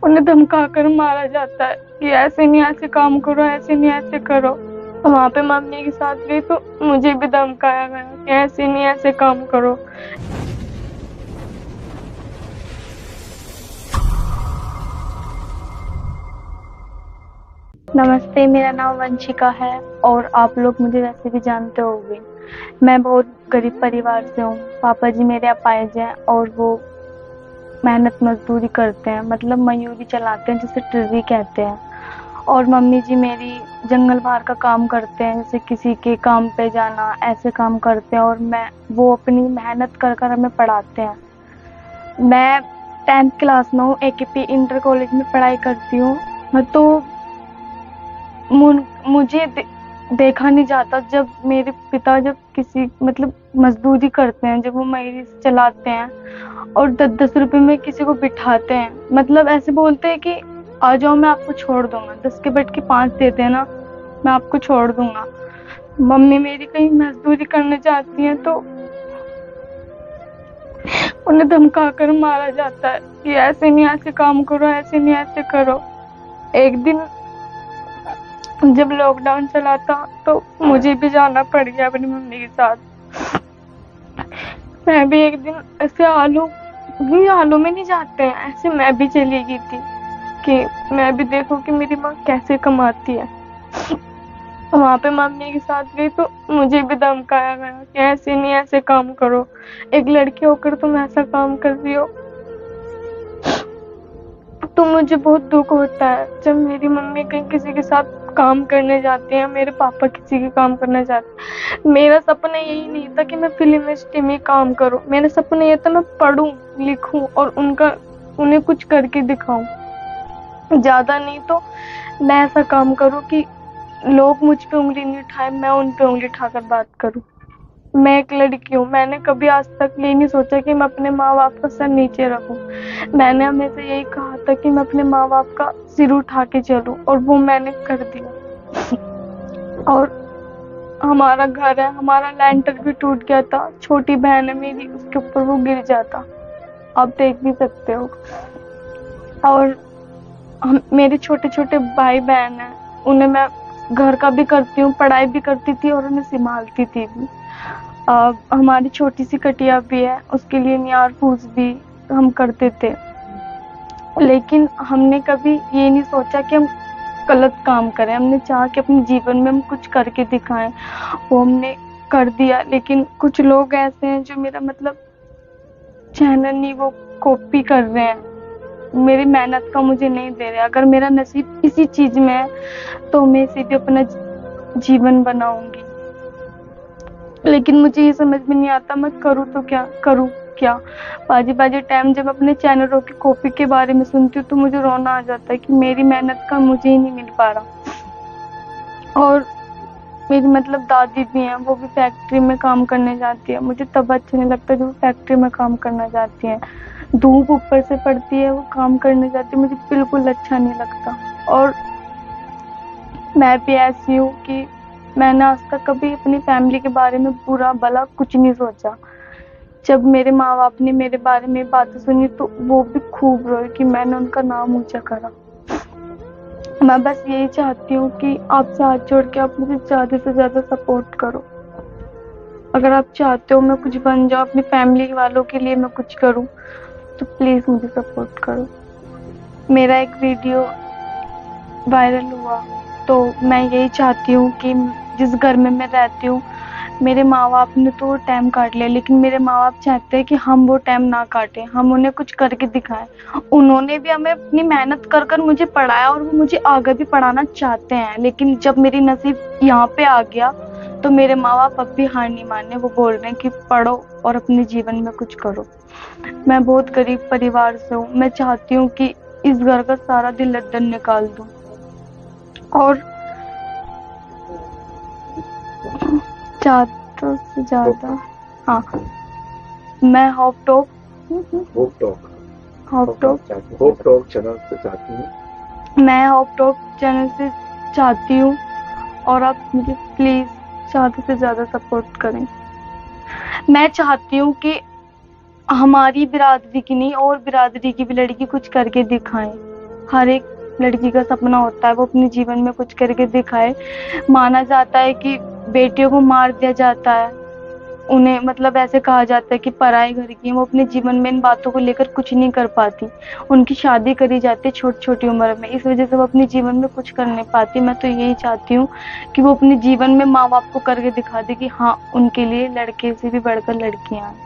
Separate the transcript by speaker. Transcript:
Speaker 1: उन्हें धमका कर मारा जाता है कि ऐसे नहीं, ऐसे काम करो, ऐसे नहीं, ऐसे करो। वहाँ पे मम्मी के साथ गई तो मुझे भी धमकाया गया कि ऐसे नहीं, ऐसे काम करो। नमस्ते, मेरा नाम वंशिका है और आप लोग मुझे वैसे भी जानते होंगे। मैं बहुत गरीब परिवार से हूँ। पापा जी मेरे अपाहिज हैं और वो मेहनत मजदूरी करते हैं, मतलब मयूरी चलाते हैं, जिसे टिर्री कहते हैं। और मम्मी जी मेरी जंगल बाहर का काम करते हैं, जैसे किसी के काम पे जाना, ऐसे काम करते हैं। और वो अपनी मेहनत कर कर हमें पढ़ाते हैं। मैं 10th क्लास में हूँ, AKP इंटर कॉलेज में पढ़ाई करती हूँ। तो मुझे देखा नहीं जाता जब मेरे पिता जब किसी मतलब मजदूरी करते हैं, जब वो मयूरी चलाते हैं और 10-10 रुपए में किसी को बिठाते हैं। मतलब ऐसे बोलते हैं कि आ जाओ, मैं आपको छोड़ दूंगा, 10 के बैठ के 5 देते हैं ना, मैं आपको छोड़ दूंगा। मम्मी मेरी कहीं मजदूरी करने जाती है तो उन्हें धमका कर मारा जाता है कि ऐसे नहीं, ऐसे काम करो, ऐसे नहीं, ऐसे करो। एक दिन जब लॉकडाउन चला था तो मुझे भी जाना पड़ गया अपनी मम्मी के साथ। मैं भी एक दिन ऐसे आलू में नहीं जाते हैं, ऐसे मैं भी चली गई थी कि मैं भी देखूं कि मेरी माँ कैसे कमाती है। वहां पे मम्मी के साथ गई तो मुझे भी धमकाया गया कि ऐसे नहीं, ऐसे काम करो, एक लड़की होकर तुम ऐसा काम कर रही हो। तो मुझे बहुत दुख होता है जब मेरी मम्मी कहीं किसी के साथ काम करने जाती है, मेरे पापा किसी के काम करने जाते हैं। मेरा सपना यही नहीं था कि मैं फिल्म इंडस्ट्री में काम करूं। मेरा सपना ये था मैं पढूं, लिखूं और उन्हें कुछ करके दिखाऊं। ज्यादा नहीं तो मैं ऐसा काम करूं कि लोग मुझ पे उंगली नहीं उठाए, मैं उन पे उंगली उठाकर बात करूं। मैं एक लड़की हूँ, मैंने कभी आज तक ये नहीं सोचा कि मैं अपने माँ बाप का सर नीचे रखूं। मैंने हमेशा यही कहा था कि मैं अपने माँ बाप का सिर उठा के चलूं, और वो मैंने कर दिया। और हमारा घर है, हमारा लेंटर भी टूट गया था। छोटी बहन है मेरी, उसके ऊपर वो गिर जाता, आप देख भी सकते हो। और मेरे छोटे छोटे भाई बहन हैं, उन्हें मैं घर का भी करती हूँ, पढ़ाई भी करती थी और उन्हें संभालती थी भी। हमारी छोटी सी कटिया भी है, उसके लिए नियार फूस भी हम करते थे। लेकिन हमने कभी ये नहीं सोचा कि हम गलत काम करें। हमने चाहा कि अपने जीवन में हम कुछ करके दिखाएं, वो हमने कर दिया। लेकिन कुछ लोग ऐसे हैं जो मेरा मतलब चैनल नहीं, वो कॉपी कर रहे हैं, मेरी मेहनत का मुझे नहीं दे रहे। अगर मेरा नसीब इसी चीज में है तो मैं इसे भी अपना जीवन बनाऊंगी। लेकिन मुझे ये समझ में नहीं आता मैं करूँ तो क्या करूँ क्या। बाजी बाजी टाइम जब अपने चैनलों की कॉपी के बारे में सुनती हूँ तो मुझे रोना आ जाता है कि मेरी मेहनत का मुझे ही नहीं मिल पा रहा। और मेरी मतलब दादी भी हैं, वो भी फैक्ट्री में काम करने जाती है। मुझे तब अच्छा नहीं लगता जब वो फैक्ट्री में काम करना जाती है, धूप ऊपर से पड़ती है, वो काम करने जाती है, मुझे बिल्कुल अच्छा नहीं लगता। और मैं भी ऐसी हूँ कि मैंने आज तक कभी अपनी फैमिली के बारे में बुरा भला कुछ नहीं सोचा। जब मेरे माँ बाप ने मेरे बारे में बातें सुनी तो वो भी खूब रोए कि मैंने उनका नाम ऊंचा करा। मैं बस यही चाहती हूँ कि आपसे हाथ जोड़ के आप मुझे ज्यादा से ज्यादा सपोर्ट करो। अगर आप चाहते हो मैं कुछ बन जाऊँ, अपनी फैमिली वालों के लिए मैं कुछ करूँ, तो प्लीज मुझे सपोर्ट करो। मेरा एक वीडियो वायरल हुआ तो मैं यही चाहती हूँ कि जिस घर में मैं रहती हूँ, मेरे माँ बाप ने तो टाइम काट लिया, लेकिन मेरे माँ बाप चाहते हैं कि हम वो टाइम ना काटें, हम उन्हें कुछ करके दिखाएं। उन्होंने भी हमें अपनी मेहनत कर कर मुझे पढ़ाया और वो मुझे आगे भी पढ़ाना चाहते हैं। लेकिन जब मेरी नसीब यहाँ पे आ गया तो मेरे माँ बाप अब भी हार नहीं माने, वो बोल रहे हैं कि पढ़ो और अपने जीवन में कुछ करो। मैं बहुत गरीब परिवार से हूँ, मैं चाहती हूँ कि इस घर का सारा दिल लड्डन निकाल दूं। और ज्यादा से ज्यादा, हाँ, मैं होप टॉक
Speaker 2: चैनल से चाहती हूँ
Speaker 1: मैं होप टॉक चैनल से चाहती हूँ और आप मुझे प्लीज ज्यादा से ज्यादा सपोर्ट करें। मैं चाहती हूँ कि हमारी बिरादरी की नहीं और बिरादरी की भी लड़की कुछ करके दिखाएं। हर एक लड़की का सपना होता है वो अपने जीवन में कुछ करके दिखाए। माना जाता है कि बेटियों को मार दिया जाता है, उन्हें मतलब ऐसे कहा जाता है कि पराए घर की हैं, वो अपने जीवन में इन बातों को लेकर कुछ नहीं कर पाती। उनकी शादी करी जाती है छोटी छोटी उम्र में, इस वजह से वो अपने जीवन में कुछ कर नहीं पाती। मैं तो यही चाहती हूँ कि वो अपने जीवन में माँ बाप को करके दिखा दे कि हाँ, उनके लिए लड़के से भी बढ़कर लड़कियां हैं।